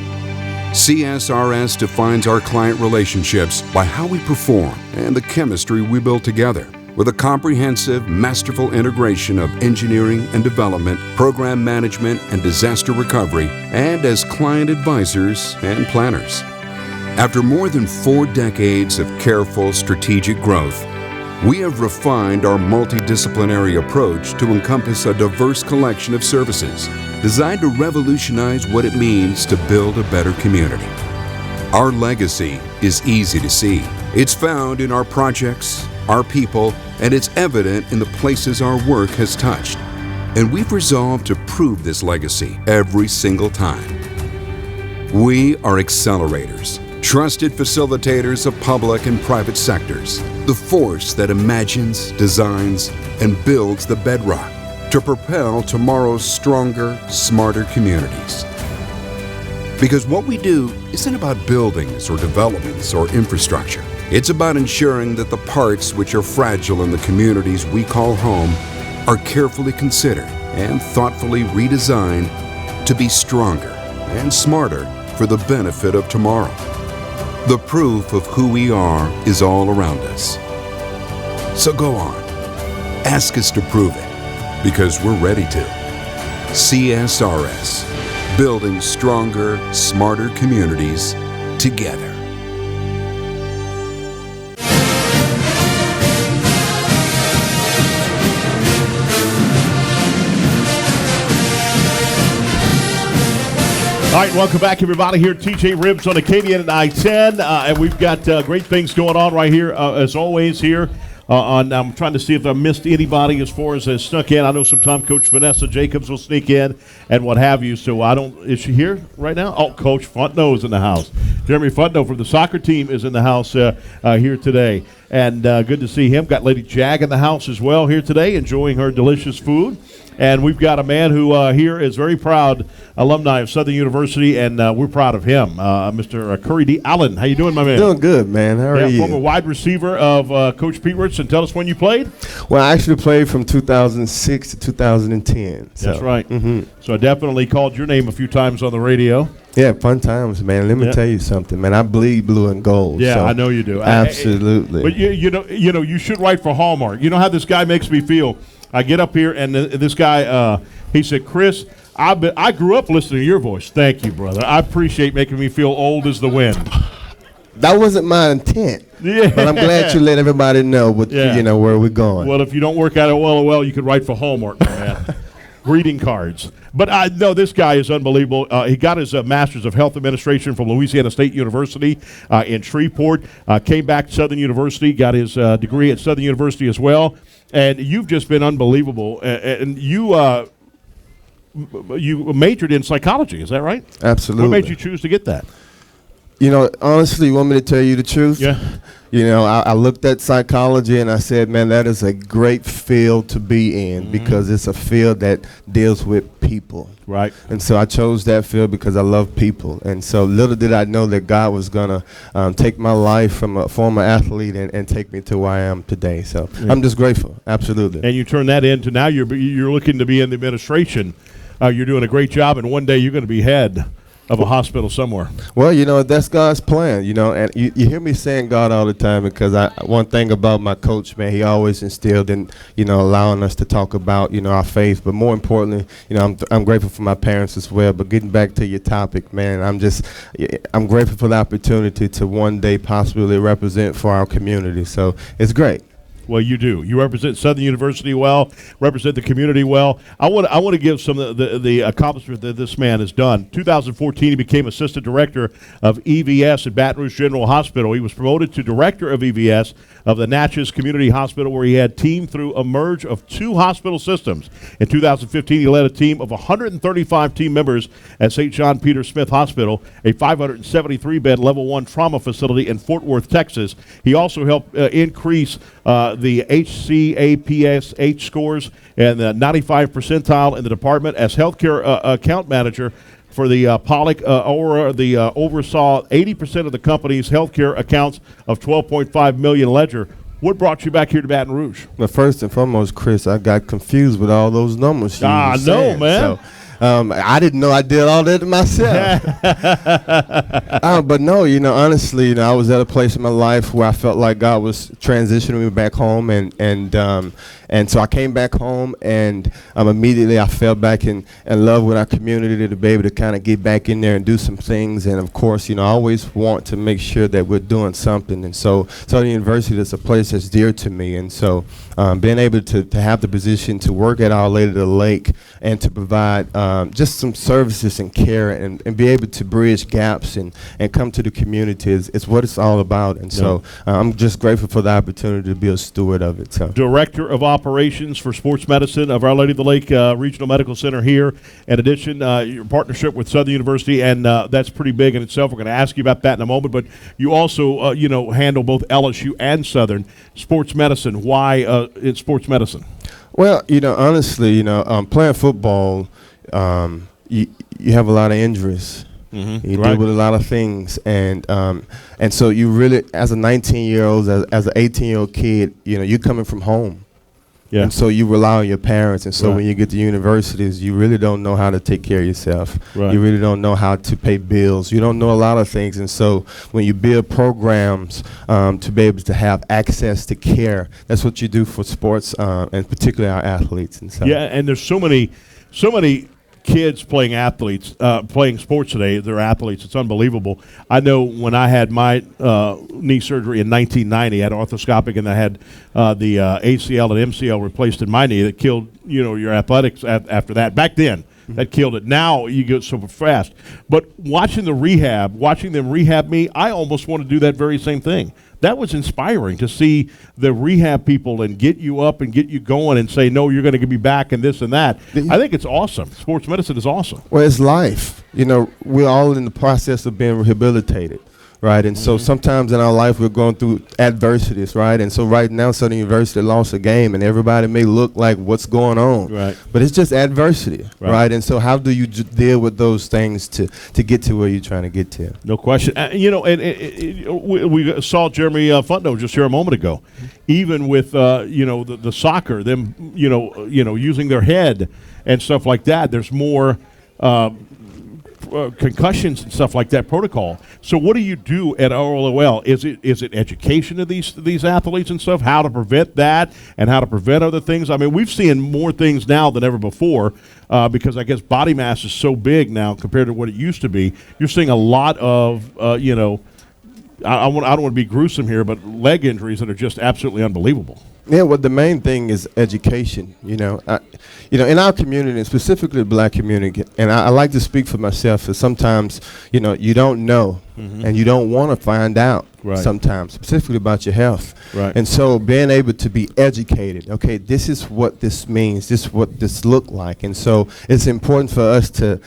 CSRS defines our client relationships by how we perform and the chemistry we build together, with a comprehensive, masterful integration of engineering and development, program management and disaster recovery, and as client advisors and planners. After more than 4 decades of careful strategic growth, we have refined our multidisciplinary approach to encompass a diverse collection of services designed to revolutionize what it means to build a better community. Our legacy is easy to see. It's found in our projects, our people, and it's evident in the places our work has touched. And we've resolved to prove this legacy every single time. We are accelerators, trusted facilitators of public and private sectors, the force that imagines, designs, and builds the bedrock to propel tomorrow's stronger, smarter communities. Because what we do isn't about buildings or developments or infrastructure. It's about ensuring that the parts which are fragile in the communities we call home are carefully considered and thoughtfully redesigned to be stronger and smarter for the benefit of tomorrow. The proof of who we are is all around us. So go on, ask us to prove it, because we're ready to. CSRS, building stronger, smarter communities together. All right, welcome back, everybody, here at TJ Ribs on Acadian and I-10. And we've got great things going on right here, as always, here. I'm trying to see if I missed anybody as far as has snuck in. I know sometimes Coach Vanessa Jacobs will sneak in and what have you. So is she here right now? Oh, Coach Fontenot is in the house. Jeremy Fontenot from the soccer team is in the house here today. And good to see him. Got Lady Jag in the house as well here today, enjoying her delicious food. And we've got a man who here is very proud alumni of Southern University, and we're proud of him, Mr. Curry D. Allen. How you doing, my man? Doing good, man. How are you? Former wide receiver of Coach Pete Richardson. Tell us when you played. Well, I actually played from 2006 to 2010. So. That's right. Mm-hmm. So I definitely called your name a few times on the radio. Yeah, fun times, man. Let me tell you something, man. I bleed blue and gold. Yeah, so I know you do. Absolutely. But you know, you should write for Hallmark. You know how this guy makes me feel. I get up here, and this guy, he said, Chris, I grew up listening to your voice. Thank you, brother. I appreciate making me feel old as the wind. That wasn't my intent. Yeah. But I'm glad you let everybody know where we're going. Well, if you don't work out well, you could write for Hallmark, man. Greeting cards. But no, this guy is unbelievable. He got his Master's of Health Administration from Louisiana State University in Shreveport. Came back to Southern University, got his degree at Southern University as well. And you've just been unbelievable. And you majored in psychology, is that right? Absolutely. What made you choose to get that? You know, honestly, you want me to tell you the truth? Yeah. You know, I looked at psychology and I said, man, that is a great field to be in because it's a field that deals with people. Right. And so I chose that field because I love people. And so little did I know that God was going to take my life from a former athlete and take me to where I am today. So I'm just grateful. Absolutely. And you turn that into now you're looking to be in the administration. You're doing a great job, and one day you're going to be head of a hospital somewhere. Well, you know, that's God's plan, you know, and you hear me saying God all the time because one thing about my coach, man, he always instilled in, you know, allowing us to talk about, you know, our faith, but more importantly, you know, I'm grateful for my parents as well, but getting back to your topic, man, I'm grateful for the opportunity to one day possibly represent for our community, so it's great. Well, you do. You represent Southern University well, represent the community well. I want to give some of the accomplishment that this man has done. 2014, he became assistant director of EVS at Baton Rouge General Hospital. He was promoted to director of EVS of the Natchez Community Hospital, where he had teamed through a merge of 2 hospital systems. In 2015, he led a team of 135 team members at St. John Peter Smith Hospital, a 573-bed level 1 trauma facility in Fort Worth, Texas. He also helped increase the HCAPSH scores and the 95th percentile in the department as healthcare account manager for the Pollock oversaw 80% of the company's healthcare accounts of $12.5 million ledger. What brought you back here to Baton Rouge? Well, first and foremost, Chris, I got confused with all those numbers. No, man. I didn't know I did all that myself. But no, honestly, I was at a place in my life where I felt like God was transitioning me back home, and so I came back home, and immediately I fell back in love with our community to be able to kind of get back in there and do some things. And of course, I always want to make sure that we're doing something. And so Southern University is a place that's dear to me. And so being able to have the position to work at Our Lady of the Lake and to provide just some services and care and be able to bridge gaps and come to the community is what it's all about. And so I'm just grateful for the opportunity to be a steward of it. So. Director of Operations for Sports Medicine of Our Lady of the Lake Regional Medical Center here. In addition, your partnership with Southern University, and that's pretty big in itself. We're going to ask you about that in a moment, but you also, handle both LSU and Southern sports medicine. Why it's sports medicine? Well, honestly, playing football, you have a lot of injuries. Mm-hmm. You deal with a lot of things, and so you really, as a 19-year-old, as an 18-year-old kid, you're coming from home. Yeah. And so you rely on your parents, and so when you get to universities, you really don't know how to take care of yourself. Right. You really don't know how to pay bills. You don't know a lot of things, and so when you build programs to be able to have access to care, that's what you do for sports, and particularly our athletes. And so. Yeah, and there's so many kids playing sports today. They're athletes. It's unbelievable. I know when I had my knee surgery in 1990, I had arthroscopic, and I had the ACL and MCL replaced in my knee. That killed your athletics after that. Back then, that killed it. Now you get so fast. But watching them rehab me, I almost want to do that very same thing. That was inspiring to see the rehab people and get you up and get you going and say, no, you're going to be back and this and that. I think it's awesome. Sports medicine is awesome. Well, it's life. We're all in the process of being rehabilitated. Right, and so sometimes in our life we're going through adversities, right? And so right now Southern University lost a game, and everybody may look like what's going on, right? But it's just adversity, right? And so how do you deal with those things to get to where you're trying to get to? No question. We saw Jeremy Futno just here a moment ago. Even with the soccer, them using their head and stuff like that. There's more. Concussions and stuff like that protocol. So what do you do at RLOL? Is it education of these athletes and stuff, how to prevent that and how to prevent other things? I mean, we've seen more things now than ever before because I guess body mass is so big now compared to what it used to be. You're seeing a lot of I don't want to be gruesome here, but leg injuries that are just absolutely unbelievable. Yeah, well, the main thing is education. In our community, and specifically the black community, and I like to speak for myself, because sometimes, you don't know, and you don't want to find out sometimes, specifically about your health. Right. And so being able to be educated, okay, this is what this means, this is what this look like. And so it's important for us to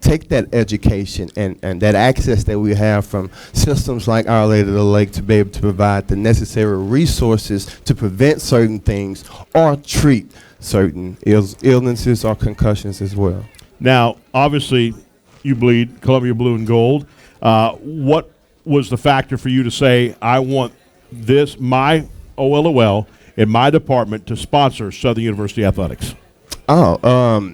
take that education and that access that we have from systems like Our Lady of the Lake to be able to provide the necessary resources to prevent certain things or treat certain illnesses or concussions as well. Now, obviously, you bleed Columbia Blue and Gold. What was the factor for you to say, I want my OLOL in my department to sponsor Southern University Athletics? Can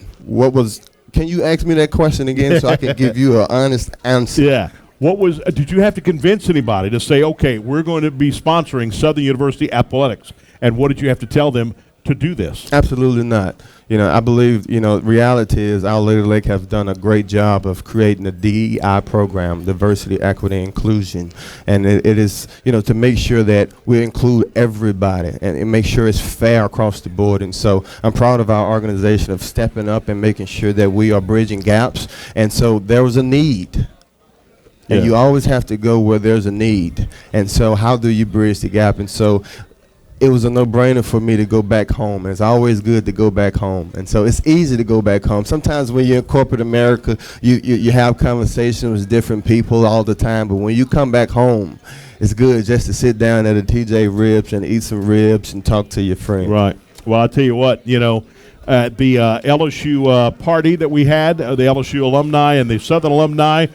you ask me that question again so I can give you an honest answer? Yeah. Did you have to convince anybody to say, okay, we're going to be sponsoring Southern University Athletics? And what did you have to tell them to do this? Absolutely not. I believe, reality is Our Lady of the Lake has done a great job of creating a DEI program, diversity, equity, inclusion. And it is, to make sure that we include everybody and make sure it's fair across the board. And so I'm proud of our organization of stepping up and making sure that we are bridging gaps. And so there was a need. And you always have to go where there's a need. And so how do you bridge the gap? And so it was a no-brainer for me to go back home. And it's always good to go back home. And so it's easy to go back home. Sometimes when you're in corporate America, you have conversations with different people all the time. But when you come back home, it's good just to sit down at a TJ Ribs and eat some ribs and talk to your friend. Right. Well, I'll tell you what, at the LSU party that we had, the LSU alumni and the Southern alumni,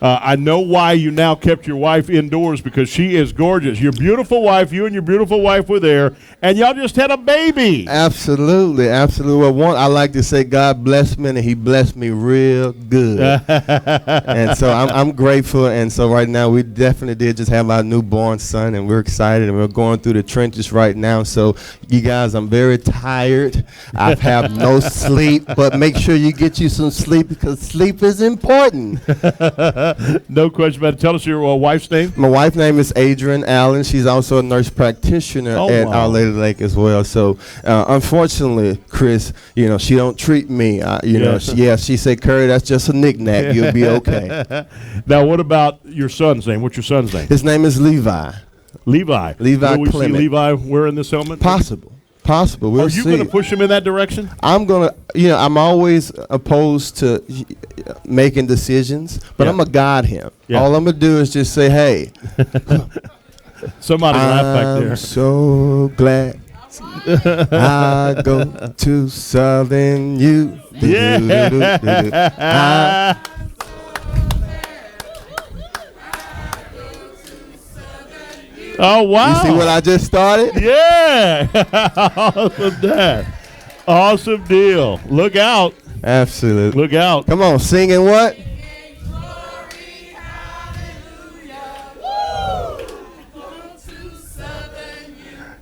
I know why you now kept your wife indoors, because she is gorgeous. Your beautiful wife, you and your beautiful wife were there, and y'all just had a baby. Absolutely, absolutely. Well, one, I like to say God blessed me, and He blessed me real good. And so I'm grateful. And so right now we definitely did just have our newborn son, and we're excited, and we're going through the trenches right now. So you guys, I'm very tired. I have no sleep, but make sure you get you some sleep, because sleep is important. No question about it. Tell us your wife's name. My wife's name is Adrienne Allen. She's also a nurse practitioner at Our Lady Lake as well. So unfortunately, Chris, she don't treat me. She said, Curry, that's just a knick-knack. You'll be okay. Now, what about your son's name? What's your son's name? His name is Levi. Levi. Levi Will we Clement. see Levi wearing this helmet? Possible. We'll see. Are you going to push him in that direction? I'm going to, I'm always opposed to making decisions, but I'm going to guide him. Yeah. All I'm going to do is just say, hey. Somebody laugh back there. I'm so glad I go to Southern U. Yeah. Oh, wow. You see what I just started? Yeah. Awesome, Dad. Awesome deal. Look out. Absolutely. Look out. Come on, singing what?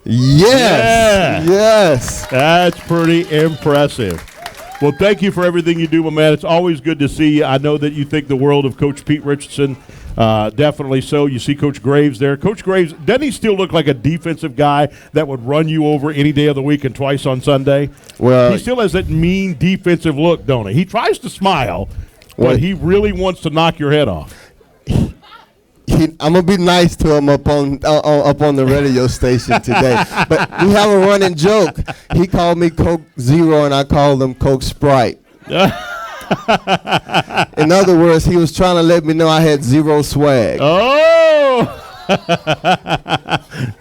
Yes. Yeah. Yes. That's pretty impressive. Well, thank you for everything you do, my man. It's always good to see you. I know that you think the world of Coach Pete Richardson. Definitely so. You see Coach Graves there. Coach Graves, doesn't he still look like a defensive guy that would run you over any day of the week and twice on Sunday? Well, he still has that mean defensive look, don't he? He tries to smile, but he really wants to knock your head off. I'm gonna be nice to him up on the radio station today. But we have a running joke. He called me Coke Zero, and I called him Coke Sprite. In other words, he was trying to let me know I had zero swag. Oh!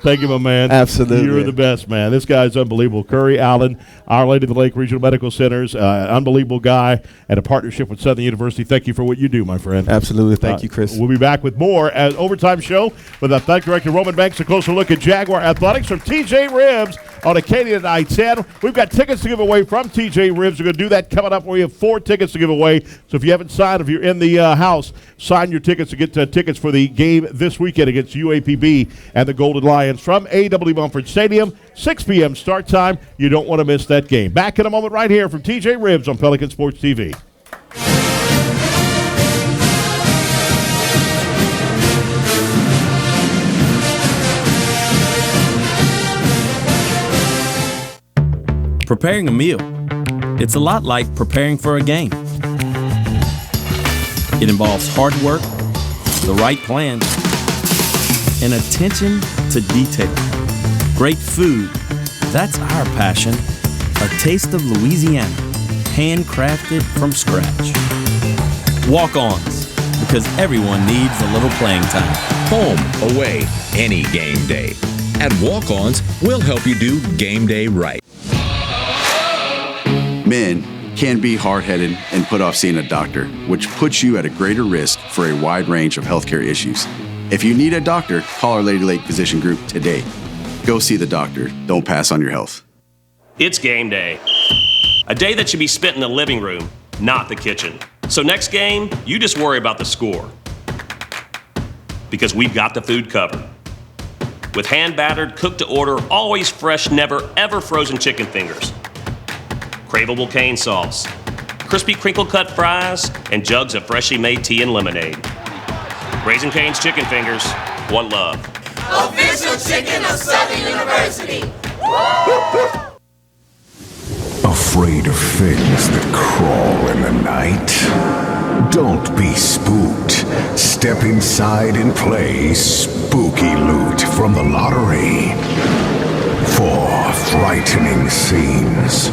Thank you, my man. Absolutely. You're the best, man. This guy's unbelievable. Curry Allen, Our Lady of the Lake Regional Medical Centers, unbelievable guy, and a partnership with Southern University. Thank you for what you do, my friend. Absolutely. Thank you, Chris. We'll be back with more as Overtime Show with Athletic Director Roman Banks. A closer look at Jaguar Athletics from TJ Ribs on Acadia Night 10. We've got tickets to give away from TJ Ribs. We're going to do that coming up. We have 4 tickets to give away. So if you haven't signed, if you're in the house, sign your tickets to get tickets for the game this weekend against UAPB and the Golden Lions from A.W. Mumford Stadium. 6 p.m. start time. You don't want to miss that game. Back in a moment right here from TJ Ribs on Pelican Sports TV. Preparing a meal, it's a lot like preparing for a game. It involves hard work, the right plan, and attention to detail. Great food, that's our passion. A taste of Louisiana, handcrafted from scratch. Walk-ons, because everyone needs a little playing time. Home, away, any game day. At Walk-Ons, we'll help you do game day right. Men can be hard-headed and put off seeing a doctor, which puts you at a greater risk for a wide range of healthcare issues. If you need a doctor, call Our Lady Lake Physician Group today. Go see the doctor. Don't pass on your health. It's game day. A day that should be spent in the living room, not the kitchen. So next game, you just worry about the score. Because we've got the food covered. With hand-battered, cooked-to-order, always fresh, never, ever frozen chicken fingers. Craveable cane sauce, crispy crinkle-cut fries, and jugs of freshly made tea and lemonade. Raising Cane's Chicken Fingers, one love. Official chicken of Southern University. Afraid of things that crawl in the night? Don't be spooked. Step inside and play Spooky Loot from the lottery. 4 frightening scenes.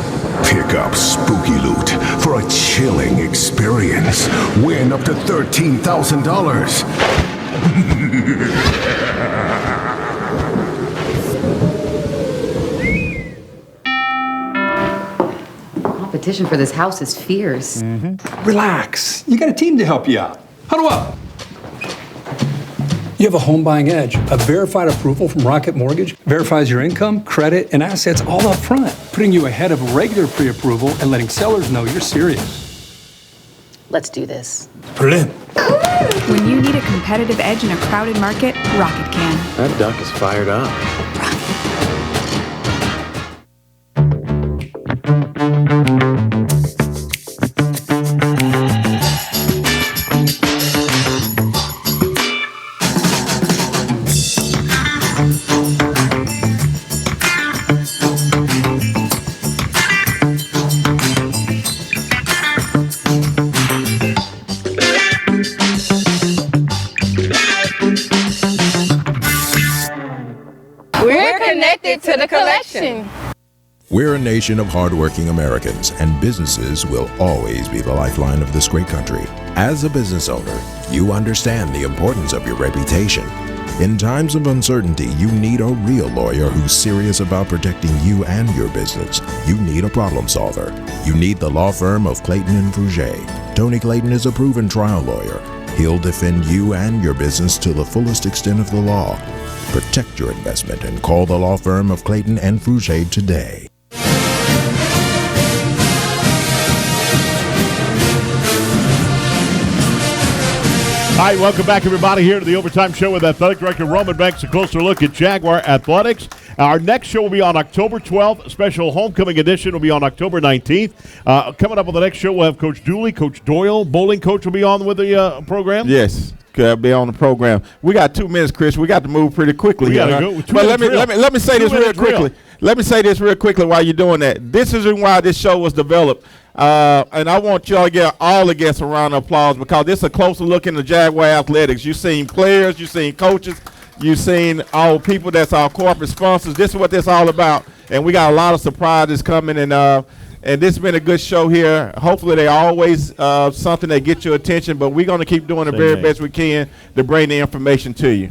Pick up Spooky Loot for a chilling experience. Win up to $13,000. Competition for this house is fierce. Relax. You got a team to help you out. Huddle up. You have a home buying edge. A verified approval from Rocket Mortgage verifies your income, credit, and assets all up front, putting you ahead of regular pre-approval and letting sellers know you're serious. Let's do this. Brilliant. When you need a competitive edge in a crowded market, Rocket can. That duck is fired up. We're connected to the collection. We're a nation of hardworking Americans, and businesses will always be the lifeline of this great country. As a business owner, you understand the importance of your reputation. In times of uncertainty, you need a real lawyer who's serious about protecting you and your business. You need a problem solver. You need the law firm of Clayton and Rouge. Tony Clayton is a proven trial lawyer. He'll defend you and your business to the fullest extent of the law. Protect your investment and call the law firm of Clayton and Rouge today. All right, welcome back, everybody, here to the Overtime Show with Athletic Director Roman Banks. A closer look at Jaguar Athletics. Our next show will be on October 12th. Special homecoming edition will be on October 19th. Coming up on the next show, we'll have Coach Dooley, Coach Doyle. Bowling coach will be on with the program. Yes, could be on the program. We got 2 minutes, Chris. We got to move pretty quickly. We here, got to go. But let me say this real quickly. Let me say this real quickly while you're doing that. This is why this show was developed. And I want y'all to get all the guests a round of applause because this is a closer look into Jaguar Athletics. You've seen players, you've seen coaches, you've seen all people that's our corporate sponsors. This is what this is all about. And we got a lot of surprises coming, and this has been a good show here. Hopefully they always something that gets your attention, but we're going to keep doing the very best we can to bring the information to you.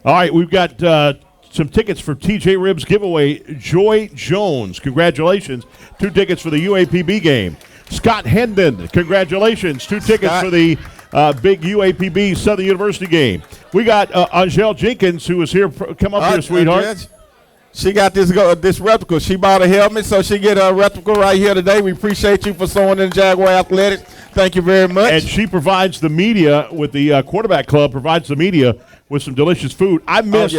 All right, we've got some tickets for TJ Ribs giveaway. Joy Jones, congratulations. 2 tickets for the UAPB game. Scott Hendon, congratulations. 2 tickets for the big UAPB Southern University game. We got Angel Jenkins, who is here. Come up here, sweetheart. She got this replica. She bought a helmet, so she get a replica right here today. We appreciate you for sewing in Jaguar Athletics. Thank you very much. And she provides the media with the quarterback club, provides the media with some delicious food. I missed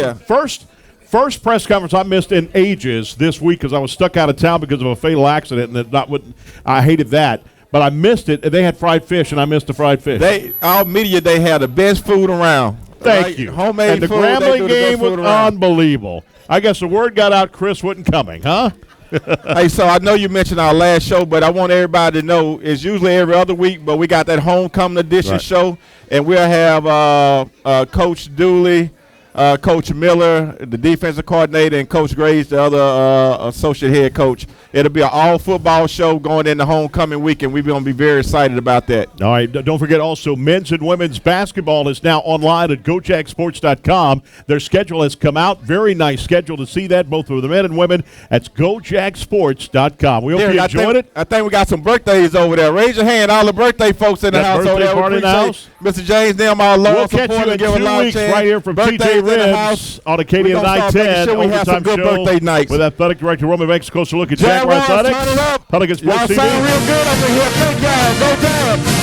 first press conference I missed in ages this week because I was stuck out of town because of a fatal accident, and I hated that. But I missed it, and they had fried fish, and I missed the fried fish. Our media, they had the best food around. Thank you. Homemade and the food. Grambling game was unbelievable. I guess the word got out Chris wasn't coming, huh? Hey, so I know you mentioned our last show, but I want everybody to know it's usually every other week, but we got that homecoming edition show, and we'll have Coach Dooley, Coach Miller, the defensive coordinator, and Coach Graves, the other associate head coach. It'll be an all-football show going into homecoming week, and we're going to be very excited about that. All right. Don't forget also men's and women's basketball is now online at GoJackSports.com. Their schedule has come out. Very nice schedule to see that, both for the men and women. That's GoJackSports.com. We hope you enjoyed it. I think we got some birthdays over there. Raise your hand, all the birthday folks in the house over there. Party in the house. Mr. James, them, our Lord. We'll catch you in 2 weeks right here from TJ Ribs on Acadia 910. We have some good birthday nights. With Athletic Director Roman Banks. Closer look at Jaguar Athletics. Pelican Sports TV. Y'all sound real good over here. Thank y'all. Go down.